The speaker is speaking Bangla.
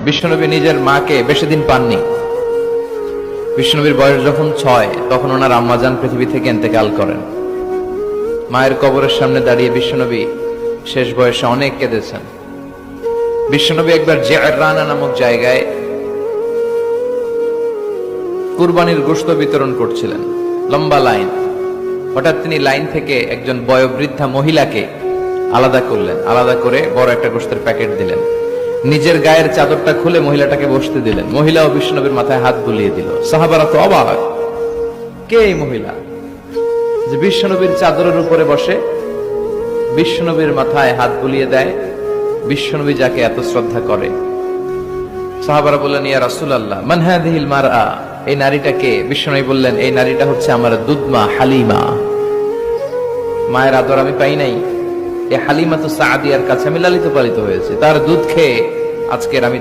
বিশ্বনবী নিজের মাকে বেশি দিন পাননি। বিশ্বনবীর বয়স যখন 6 তখন ওনার আম্মাজান পৃথিবী থেকে ইন্তেকাল করেন। মায়ের কবরের সামনে দাঁড়িয়ে বিশ্বনবী শেষ বয়সে অনেক কেঁদেছেন। বিশ্বনবী একবার জিআররানা নামক জায়গায় কুরবানির গোশত বিতরণ করছিলেন, লম্বা লাইন। হঠাৎ তিনি লাইন থেকে একজন বয়োবৃদ্ধা মহিলাকে আলাদা করলেন, আলাদা করে বড় একটা গোশতের প্যাকেট দিলেন। নিজের গায়ের চাদরটা খুলে মহিলাটাকে বসতে দিলেন। মহিলাও বিশ্বনবীর মাথায় হাত বুলিয়ে দিল। সাহাবারা তো অবাক, কে এই মহিলা যে বিশ্বনবীর চাদরের উপরে বসে, বিশ্বনবীর মাথায় হাত বুলিয়ে দেয়, বিশ্বনবী যাকে এত শ্রদ্ধা করে। সাহাবারা বললেন, ইয়া রাসূলুল্লাহ মান হাযিহিল মারআ, এই নারীটাকে? বিশ্বনবী বললেন, এই নারীটা হচ্ছে আমার দুধমা হালিমা। মায়ের আদর আমি পাই নাই, এই হালিমাতু সাদিয়ার কাছে আমি লালিত পালিত হয়েছে, তার দুধ খেয়ে আজকের আমি